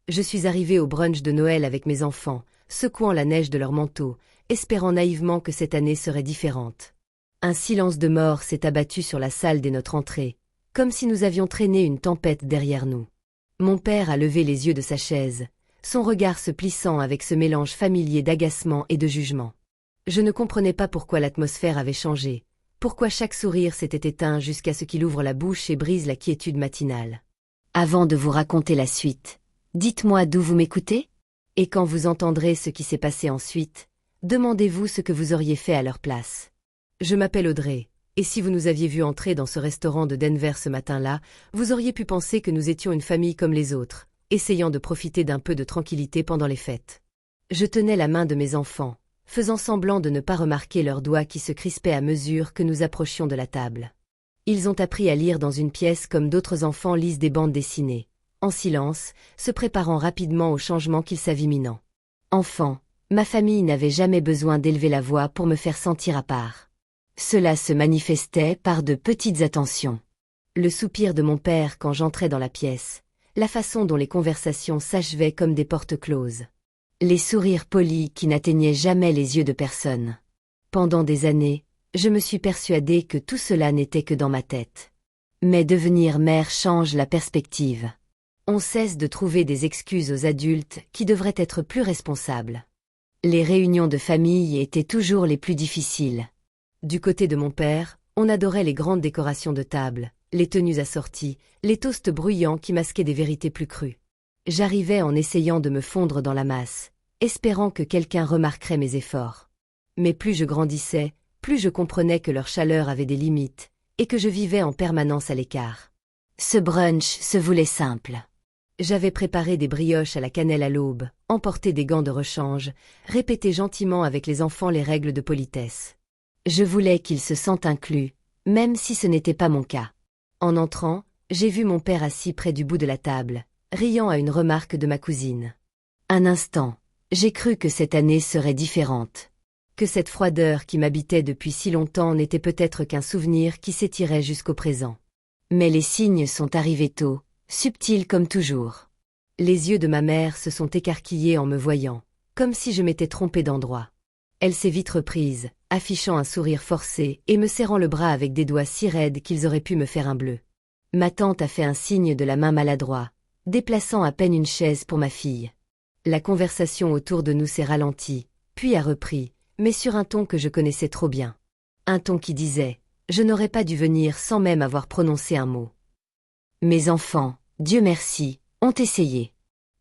Je suis arrivée au brunch de Noël avec mes enfants, secouant la neige de leurs manteaux, espérant naïvement que cette année serait différente. Un silence de mort s'est abattu sur la salle dès notre entrée, comme si nous avions traîné une tempête derrière nous. Mon père a levé les yeux de sa chaise, son regard se plissant avec ce mélange familier d'agacement et de jugement. Je ne comprenais pas pourquoi l'atmosphère avait changé, pourquoi chaque sourire s'était éteint jusqu'à ce qu'il ouvre la bouche et brise la quiétude matinale. Avant de vous raconter la suite, dites-moi d'où vous m'écoutez? Et quand vous entendrez ce qui s'est passé ensuite, demandez-vous ce que vous auriez fait à leur place. Je m'appelle Audrey, et si vous nous aviez vu entrer dans ce restaurant de Denver ce matin-là, vous auriez pu penser que nous étions une famille comme les autres, essayant de profiter d'un peu de tranquillité pendant les fêtes. Je tenais la main de mes enfants, faisant semblant de ne pas remarquer leurs doigts qui se crispaient à mesure que nous approchions de la table. Ils ont appris à lire dans une pièce comme d'autres enfants lisent des bandes dessinées, en silence, se préparant rapidement au changement qu'ils savent imminent. Enfant, ma famille n'avait jamais besoin d'élever la voix pour me faire sentir à part. Cela se manifestait par de petites attentions. Le soupir de mon père quand j'entrais dans la pièce, la façon dont les conversations s'achevaient comme des portes closes. Les sourires polis qui n'atteignaient jamais les yeux de personne. Pendant des années, je me suis persuadée que tout cela n'était que dans ma tête. Mais devenir mère change la perspective. On cesse de trouver des excuses aux adultes qui devraient être plus responsables. Les réunions de famille étaient toujours les plus difficiles. Du côté de mon père, on adorait les grandes décorations de table, les tenues assorties, les toasts bruyants qui masquaient des vérités plus crues. J'arrivais en essayant de me fondre dans la masse, espérant que quelqu'un remarquerait mes efforts. Mais plus je grandissais, plus je comprenais que leur chaleur avait des limites, et que je vivais en permanence à l'écart. Ce brunch se voulait simple. J'avais préparé des brioches à la cannelle à l'aube, emporté des gants de rechange, répété gentiment avec les enfants les règles de politesse. Je voulais qu'ils se sentent inclus, même si ce n'était pas mon cas. En entrant, j'ai vu mon père assis près du bout de la table, riant à une remarque de ma cousine. Un instant, j'ai cru que cette année serait différente. Que cette froideur qui m'habitait depuis si longtemps n'était peut-être qu'un souvenir qui s'étirait jusqu'au présent. Mais les signes sont arrivés tôt, subtils comme toujours. Les yeux de ma mère se sont écarquillés en me voyant, comme si je m'étais trompée d'endroit. Elle s'est vite reprise, affichant un sourire forcé et me serrant le bras avec des doigts si raides qu'ils auraient pu me faire un bleu. Ma tante a fait un signe de la main maladroit, déplaçant à peine une chaise pour ma fille. La conversation autour de nous s'est ralentie, puis a repris, mais sur un ton que je connaissais trop bien. Un ton qui disait « Je n'aurais pas dû venir sans même avoir prononcé un mot ». Mes enfants, Dieu merci, ont essayé.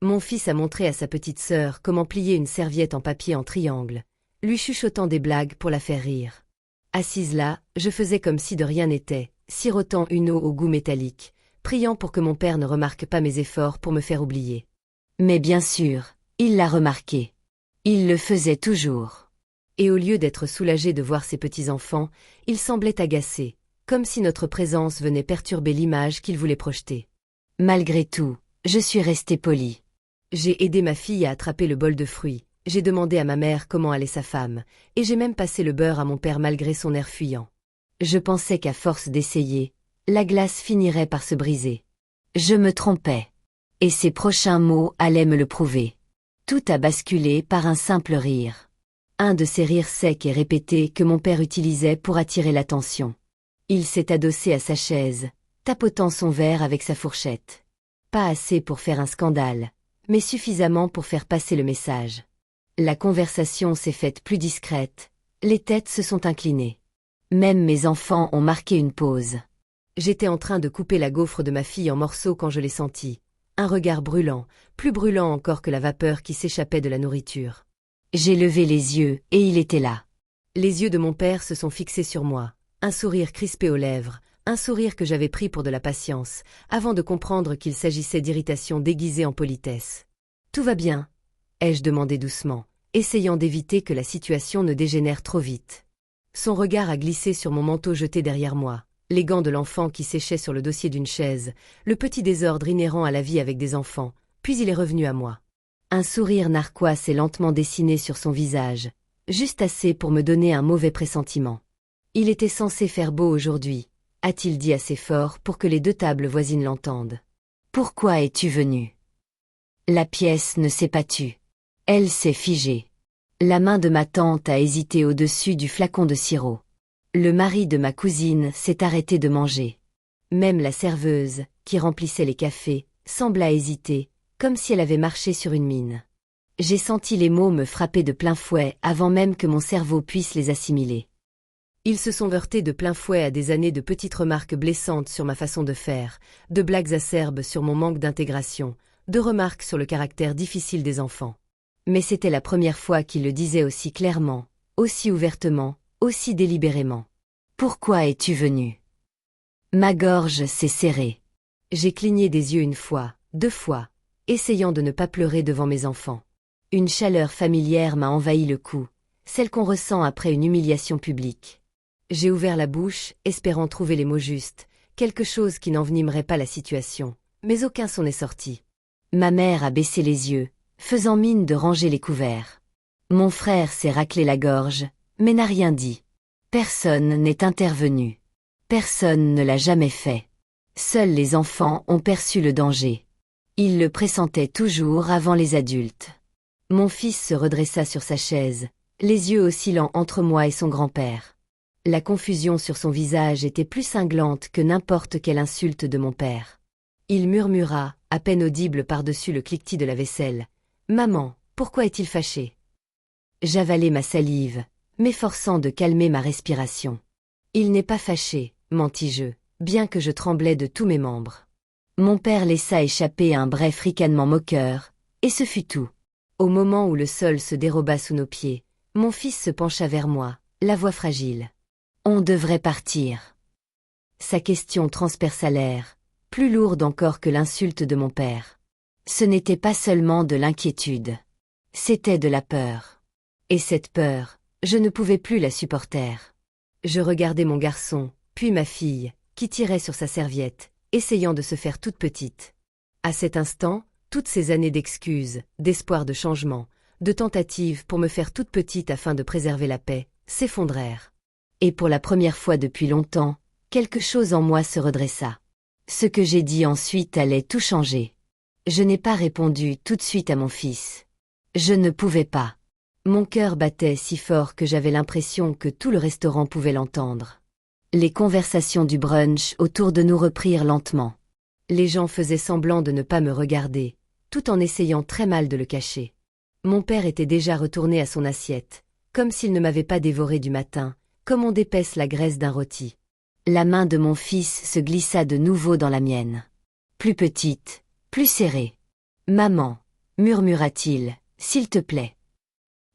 Mon fils a montré à sa petite sœur comment plier une serviette en papier en triangle, lui chuchotant des blagues pour la faire rire. Assise là, je faisais comme si de rien n'était, sirotant une eau au goût métallique, priant pour que mon père ne remarque pas mes efforts pour me faire oublier. Mais bien sûr, il l'a remarqué. Il le faisait toujours. Et au lieu d'être soulagé de voir ses petits-enfants, il semblait agacé, comme si notre présence venait perturber l'image qu'il voulait projeter. Malgré tout, je suis restée polie. J'ai aidé ma fille à attraper le bol de fruits, j'ai demandé à ma mère comment allait sa femme, et j'ai même passé le beurre à mon père malgré son air fuyant. Je pensais qu'à force d'essayer, la glace finirait par se briser. Je me trompais. Et ses prochains mots allaient me le prouver. Tout a basculé par un simple rire. Un de ces rires secs et répétés que mon père utilisait pour attirer l'attention. Il s'est adossé à sa chaise, tapotant son verre avec sa fourchette. Pas assez pour faire un scandale, mais suffisamment pour faire passer le message. La conversation s'est faite plus discrète, les têtes se sont inclinées. Même mes enfants ont marqué une pause. J'étais en train de couper la gaufre de ma fille en morceaux quand je l'ai sentie. Un regard brûlant, plus brûlant encore que la vapeur qui s'échappait de la nourriture. J'ai levé les yeux, et il était là. Les yeux de mon père se sont fixés sur moi, un sourire crispé aux lèvres, un sourire que j'avais pris pour de la patience, avant de comprendre qu'il s'agissait d'irritation déguisée en politesse. « Tout va bien ?» ai-je demandé doucement, essayant d'éviter que la situation ne dégénère trop vite. Son regard a glissé sur mon manteau jeté derrière moi, les gants de l'enfant qui séchaient sur le dossier d'une chaise, le petit désordre inhérent à la vie avec des enfants, puis il est revenu à moi. Un sourire narquois s'est lentement dessiné sur son visage, juste assez pour me donner un mauvais pressentiment. Il était censé faire beau aujourd'hui, a-t-il dit assez fort pour que les deux tables voisines l'entendent. Pourquoi es-tu venu ? La pièce ne s'est pas tue. Elle s'est figée. La main de ma tante a hésité au-dessus du flacon de sirop. Le mari de ma cousine s'est arrêté de manger. Même la serveuse, qui remplissait les cafés, sembla hésiter, comme si elle avait marché sur une mine. J'ai senti les mots me frapper de plein fouet avant même que mon cerveau puisse les assimiler. Ils se sont heurtés de plein fouet à des années de petites remarques blessantes sur ma façon de faire, de blagues acerbes sur mon manque d'intégration, de remarques sur le caractère difficile des enfants. Mais c'était la première fois qu'ils le disaient aussi clairement, aussi ouvertement, aussi délibérément. « Pourquoi es-tu venu ?» Ma gorge s'est serrée. J'ai cligné des yeux une fois, 2 fois, essayant de ne pas pleurer devant mes enfants. Une chaleur familière m'a envahi le cou, celle qu'on ressent après une humiliation publique. J'ai ouvert la bouche, espérant trouver les mots justes, quelque chose qui n'envenimerait pas la situation, mais aucun son n'est sorti. Ma mère a baissé les yeux, faisant mine de ranger les couverts. Mon frère s'est raclé la gorge, mais n'a rien dit. Personne n'est intervenu. Personne ne l'a jamais fait. Seuls les enfants ont perçu le danger. Ils le pressentaient toujours avant les adultes. Mon fils se redressa sur sa chaise, les yeux oscillant entre moi et son grand-père. La confusion sur son visage était plus cinglante que n'importe quelle insulte de mon père. Il murmura, à peine audible par-dessus le cliquetis de la vaisselle. « Maman, pourquoi est-il fâché ?» J'avalai ma salive, m'efforçant de calmer ma respiration. « Il n'est pas fâché, mentis-je, bien que je tremblais de tous mes membres. » Mon père laissa échapper un bref ricanement moqueur, et ce fut tout. Au moment où le sol se déroba sous nos pieds, mon fils se pencha vers moi, la voix fragile. « On devrait partir. » Sa question transperça l'air, plus lourde encore que l'insulte de mon père. Ce n'était pas seulement de l'inquiétude. C'était de la peur. Et cette peur, je ne pouvais plus la supporter. Je regardais mon garçon, puis ma fille, qui tirait sur sa serviette, essayant de se faire toute petite. À cet instant, toutes ces années d'excuses, d'espoir de changement, de tentatives pour me faire toute petite afin de préserver la paix, s'effondrèrent. Et pour la première fois depuis longtemps, quelque chose en moi se redressa. Ce que j'ai dit ensuite allait tout changer. Je n'ai pas répondu tout de suite à mon fils. Je ne pouvais pas. Mon cœur battait si fort que j'avais l'impression que tout le restaurant pouvait l'entendre. Les conversations du brunch autour de nous reprirent lentement. Les gens faisaient semblant de ne pas me regarder, tout en essayant très mal de le cacher. Mon père était déjà retourné à son assiette, comme s'il ne m'avait pas dévoré du matin, comme on dépaisse la graisse d'un rôti. La main de mon fils se glissa de nouveau dans la mienne. Plus petite, plus serrée. « Maman, » murmura-t-il, « s'il te plaît. »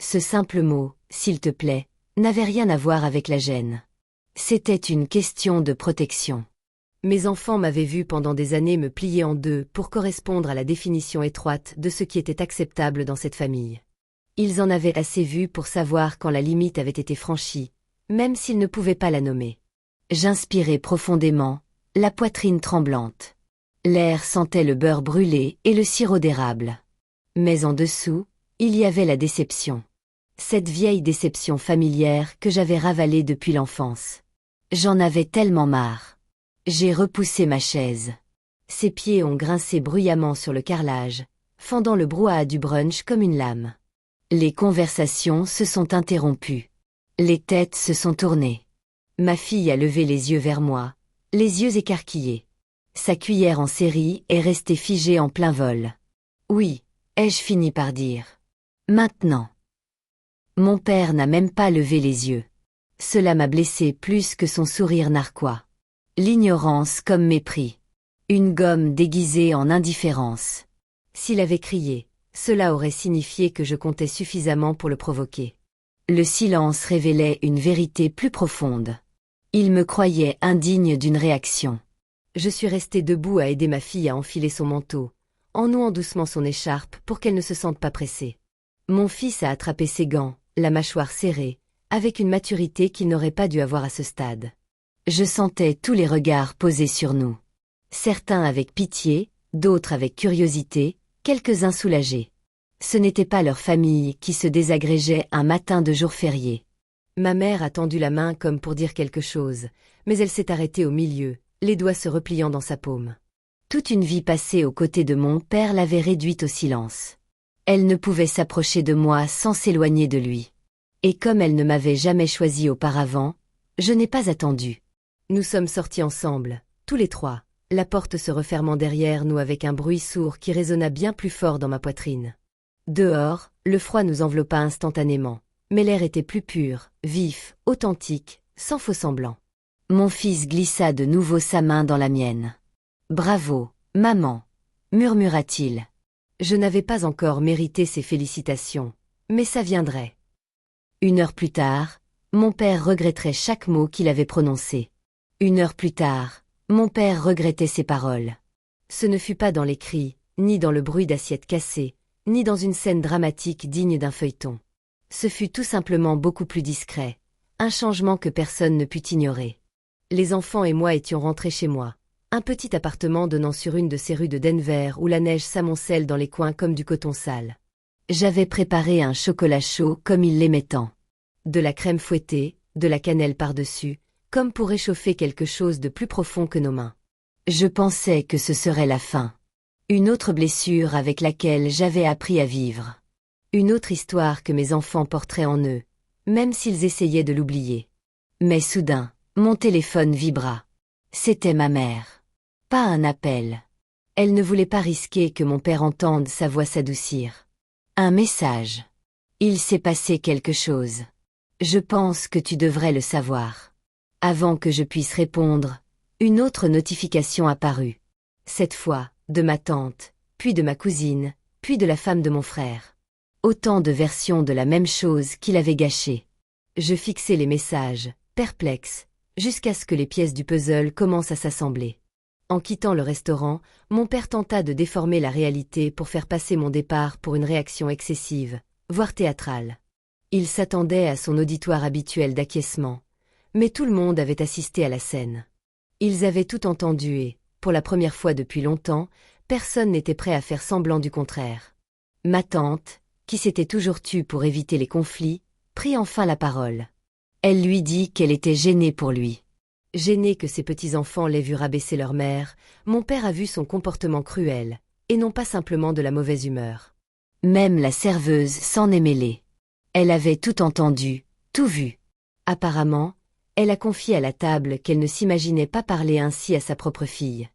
Ce simple mot, « s'il te plaît », n'avait rien à voir avec la gêne. C'était une question de protection. Mes enfants m'avaient vu pendant des années me plier en deux pour correspondre à la définition étroite de ce qui était acceptable dans cette famille. Ils en avaient assez vu pour savoir quand la limite avait été franchie, même s'ils ne pouvaient pas la nommer. J'inspirais profondément, la poitrine tremblante. L'air sentait le beurre brûlé et le sirop d'érable. Mais en dessous, il y avait la déception. Cette vieille déception familière que j'avais ravalée depuis l'enfance. J'en avais tellement marre. J'ai repoussé ma chaise. Ses pieds ont grincé bruyamment sur le carrelage, fendant le brouhaha du brunch comme une lame. Les conversations se sont interrompues. Les têtes se sont tournées. Ma fille a levé les yeux vers moi, les yeux écarquillés. Sa cuillère en série est restée figée en plein vol. Oui, ai-je fini par dire. Maintenant. Mon père n'a même pas levé les yeux. Cela m'a blessé plus que son sourire narquois. L'ignorance comme mépris. Une gomme déguisée en indifférence. S'il avait crié, cela aurait signifié que je comptais suffisamment pour le provoquer. Le silence révélait une vérité plus profonde. Il me croyait indigne d'une réaction. Je suis restée debout à aider ma fille à enfiler son manteau, en nouant doucement son écharpe pour qu'elle ne se sente pas pressée. Mon fils a attrapé ses gants, la mâchoire serrée, avec une maturité qu'il n'aurait pas dû avoir à ce stade. Je sentais tous les regards posés sur nous. Certains avec pitié, d'autres avec curiosité, quelques-uns soulagés. Ce n'était pas leur famille qui se désagrégeait un matin de jour férié. Ma mère a tendu la main comme pour dire quelque chose, mais elle s'est arrêtée au milieu, les doigts se repliant dans sa paume. Toute une vie passée aux côtés de mon père l'avait réduite au silence. Elle ne pouvait s'approcher de moi sans s'éloigner de lui. Et comme elle ne m'avait jamais choisi auparavant, je n'ai pas attendu. Nous sommes sortis ensemble, tous les trois, la porte se refermant derrière nous avec un bruit sourd qui résonna bien plus fort dans ma poitrine. Dehors, le froid nous enveloppa instantanément, mais l'air était plus pur, vif, authentique, sans faux semblant. Mon fils glissa de nouveau sa main dans la mienne. « Bravo, maman » murmura-t-il. Je n'avais pas encore mérité ses félicitations, mais ça viendrait. 1 heure plus tard, mon père regretterait chaque mot qu'il avait prononcé. 1 heure plus tard, mon père regrettait ses paroles. Ce ne fut pas dans les cris, ni dans le bruit d'assiettes cassées, ni dans une scène dramatique digne d'un feuilleton. Ce fut tout simplement beaucoup plus discret, un changement que personne ne put ignorer. Les enfants et moi étions rentrés chez moi, un petit appartement donnant sur une de ces rues de Denver où la neige s'amoncelle dans les coins comme du coton sale. J'avais préparé un chocolat chaud comme il l'aimait tant. De la crème fouettée, de la cannelle par-dessus, comme pour réchauffer quelque chose de plus profond que nos mains. Je pensais que ce serait la fin. Une autre blessure avec laquelle j'avais appris à vivre. Une autre histoire que mes enfants porteraient en eux, même s'ils essayaient de l'oublier. Mais soudain, mon téléphone vibra. C'était ma mère. Pas un appel. Elle ne voulait pas risquer que mon père entende sa voix s'adoucir. Un message. Il s'est passé quelque chose. Je pense que tu devrais le savoir. Avant que je puisse répondre, une autre notification apparut. Cette fois, de ma tante, puis de ma cousine, puis de la femme de mon frère. Autant de versions de la même chose qu'il avait gâchée. Je fixai les messages, perplexe, jusqu'à ce que les pièces du puzzle commencent à s'assembler. En quittant le restaurant, mon père tenta de déformer la réalité pour faire passer mon départ pour une réaction excessive, voire théâtrale. Il s'attendait à son auditoire habituel d'acquiescement, mais tout le monde avait assisté à la scène. Ils avaient tout entendu et, pour la première fois depuis longtemps, personne n'était prêt à faire semblant du contraire. Ma tante, qui s'était toujours tue pour éviter les conflits, prit enfin la parole. Elle lui dit qu'elle était gênée pour lui. Gêné que ses petits-enfants l'aient vu rabaisser leur mère, mon père a vu son comportement cruel, et non pas simplement de la mauvaise humeur. Même la serveuse s'en est mêlée. Elle avait tout entendu, tout vu. Apparemment, elle a confié à la table qu'elle ne s'imaginait pas parler ainsi à sa propre fille.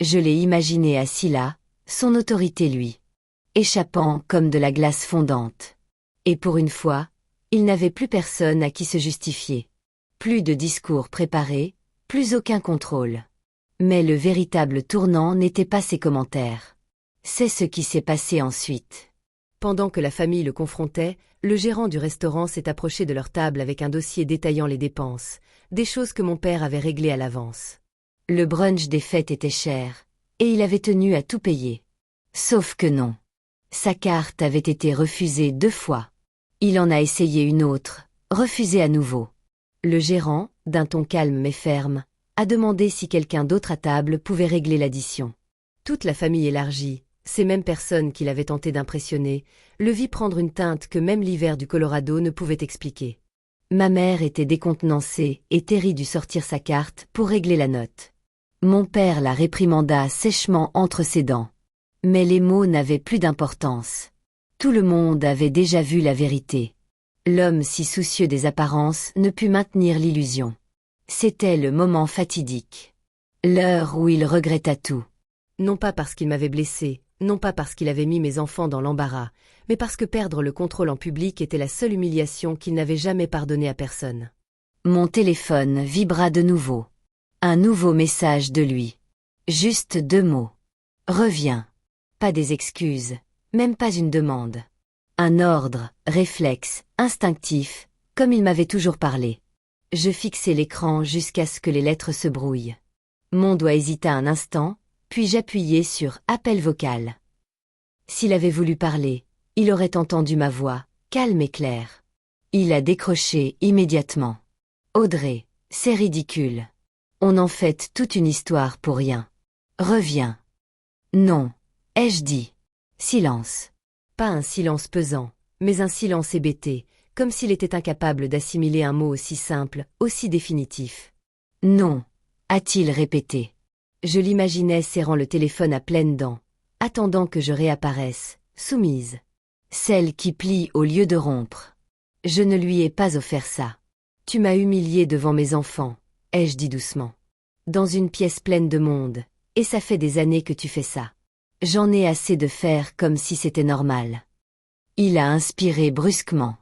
Je l'ai imaginé assis là, son autorité lui, échappant comme de la glace fondante. Et pour une fois, il n'avait plus personne à qui se justifier. Plus de discours préparés, plus aucun contrôle. Mais le véritable tournant n'était pas ses commentaires. C'est ce qui s'est passé ensuite. Pendant que la famille le confrontait, le gérant du restaurant s'est approché de leur table avec un dossier détaillant les dépenses, des choses que mon père avait réglées à l'avance. Le brunch des fêtes était cher, et il avait tenu à tout payer. Sauf que non. Sa carte avait été refusée 2 fois. Il en a essayé une autre, refusée à nouveau. Le gérant, d'un ton calme mais ferme, a demandé si quelqu'un d'autre à table pouvait régler l'addition. Toute la famille élargie, ces mêmes personnes qu'il avait tenté d'impressionner, le vit prendre une teinte que même l'hiver du Colorado ne pouvait expliquer. Ma mère était décontenancée et Terry dut sortir sa carte pour régler la note. Mon père la réprimanda sèchement entre ses dents. Mais les mots n'avaient plus d'importance. Tout le monde avait déjà vu la vérité. L'homme si soucieux des apparences ne put maintenir l'illusion. C'était le moment fatidique. L'heure où il regretta tout. Non pas parce qu'il m'avait blessé, non pas parce qu'il avait mis mes enfants dans l'embarras, mais parce que perdre le contrôle en public était la seule humiliation qu'il n'avait jamais pardonnée à personne. Mon téléphone vibra de nouveau. Un nouveau message de lui. Juste 2 mots. Reviens. Pas des excuses, même pas une demande. Un ordre, réflexe, instinctif, comme il m'avait toujours parlé. Je fixai l'écran jusqu'à ce que les lettres se brouillent. Mon doigt hésita un instant, puis j'appuyai sur « Appel vocal ». S'il avait voulu parler, il aurait entendu ma voix, calme et claire. Il a décroché immédiatement. « Audrey, c'est ridicule. On en fait toute une histoire pour rien. Reviens. » « Non, ai-je dit. » Silence. Pas un silence pesant, mais un silence hébété, comme s'il était incapable d'assimiler un mot aussi simple, aussi définitif. « Non, a-t-il répété. Je l'imaginais serrant le téléphone à pleines dents, attendant que je réapparaisse, soumise. Celle qui plie au lieu de rompre. Je ne lui ai pas offert ça. Tu m'as humiliée devant mes enfants, ai-je dit doucement. Dans une pièce pleine de monde, et ça fait des années que tu fais ça. J'en ai assez de faire comme si c'était normal. Il a inspiré brusquement.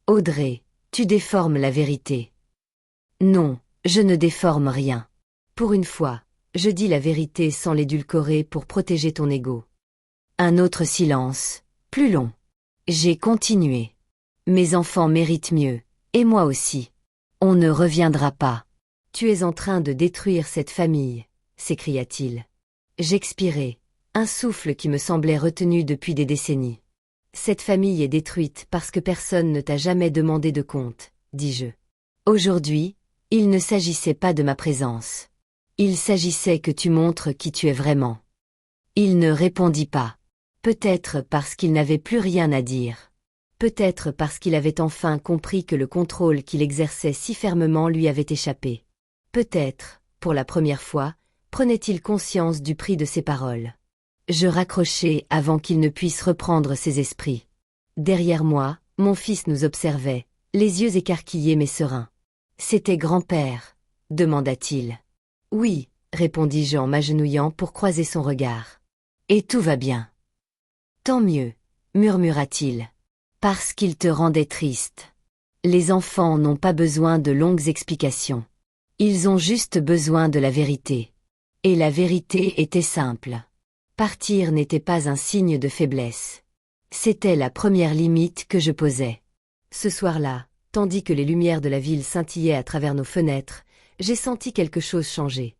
Audrey, tu déformes la vérité. Non, je ne déforme rien. Pour une fois, je dis la vérité sans l'édulcorer pour protéger ton ego. Un autre silence, plus long. J'ai continué. Mes enfants méritent mieux, et moi aussi. On ne reviendra pas. Tu es en train de détruire cette famille, s'écria-t-il. J'expirai, un souffle qui me semblait retenu depuis des décennies. Cette famille est détruite parce que personne ne t'a jamais demandé de compte, dis-je. Aujourd'hui, il ne s'agissait pas de ma présence. Il s'agissait que tu montres qui tu es vraiment. Il ne répondit pas. Peut-être parce qu'il n'avait plus rien à dire. Peut-être parce qu'il avait enfin compris que le contrôle qu'il exerçait si fermement lui avait échappé. Peut-être, pour la première fois, prenait-il conscience du prix de ses paroles. Je raccrochai avant qu'il ne puisse reprendre ses esprits. Derrière moi, mon fils nous observait, les yeux écarquillés mais sereins. « C'était grand-père » demanda-t-il. « Oui » répondis-je en m'agenouillant pour croiser son regard. « Et tout va bien. »« Tant mieux » murmura-t-il. « Parce qu'il te rendait triste. Les enfants n'ont pas besoin de longues explications. Ils ont juste besoin de la vérité. Et la vérité était simple. Partir n'était pas un signe de faiblesse. C'était la première limite que je posais. Ce soir-là, tandis que les lumières de la ville scintillaient à travers nos fenêtres, j'ai senti quelque chose changer.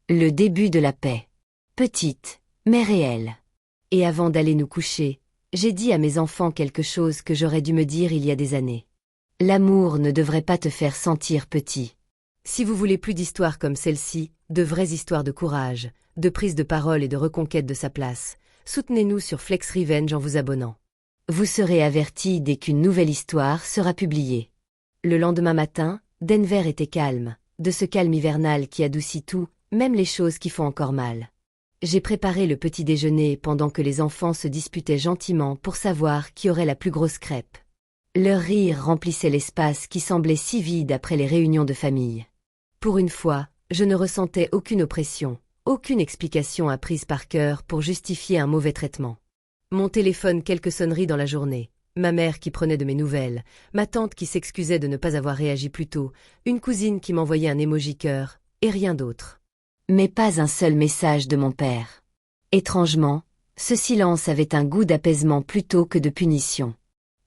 Le début de la paix. Petite, mais réelle. Et avant d'aller nous coucher, j'ai dit à mes enfants quelque chose que j'aurais dû me dire il y a des années. L'amour ne devrait pas te faire sentir petit. Si vous voulez plus d'histoires comme celle-ci, de vraies histoires de courage, de prise de parole et de reconquête de sa place, soutenez-nous sur Flex Revenge en vous abonnant. Vous serez avertis dès qu'une nouvelle histoire sera publiée. Le lendemain matin, Denver était calme, de ce calme hivernal qui adoucit tout, même les choses qui font encore mal. J'ai préparé le petit déjeuner pendant que les enfants se disputaient gentiment pour savoir qui aurait la plus grosse crêpe. Leur rire remplissait l'espace qui semblait si vide après les réunions de famille. Pour une fois, je ne ressentais aucune oppression, aucune explication apprise par cœur pour justifier un mauvais traitement. Mon téléphone, quelques sonneries dans la journée, ma mère qui prenait de mes nouvelles, ma tante qui s'excusait de ne pas avoir réagi plus tôt, une cousine qui m'envoyait un émoji cœur, et rien d'autre. Mais pas un seul message de mon père. Étrangement, ce silence avait un goût d'apaisement plutôt que de punition.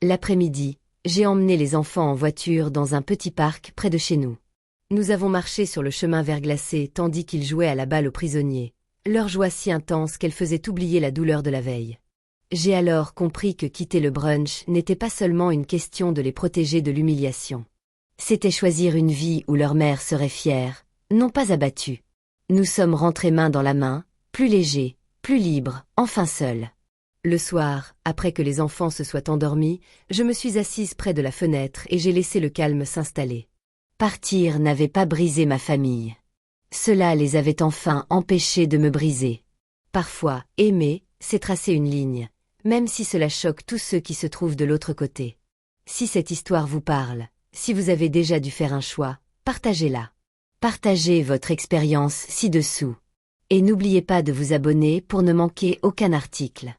L'après-midi, j'ai emmené les enfants en voiture dans un petit parc près de chez nous. Nous avons marché sur le chemin verglacé tandis qu'ils jouaient à la balle aux prisonniers, leur joie si intense qu'elle faisait oublier la douleur de la veille. J'ai alors compris que quitter le brunch n'était pas seulement une question de les protéger de l'humiliation. C'était choisir une vie où leur mère serait fière, non pas abattue. Nous sommes rentrés main dans la main, plus légers, plus libres, enfin seuls. Le soir, après que les enfants se soient endormis, je me suis assise près de la fenêtre et j'ai laissé le calme s'installer. Partir n'avait pas brisé ma famille. Cela les avait enfin empêchés de me briser. Parfois, aimer, c'est tracer une ligne, même si cela choque tous ceux qui se trouvent de l'autre côté. Si cette histoire vous parle, si vous avez déjà dû faire un choix, partagez-la. Partagez votre expérience ci-dessous. Et n'oubliez pas de vous abonner pour ne manquer aucun article.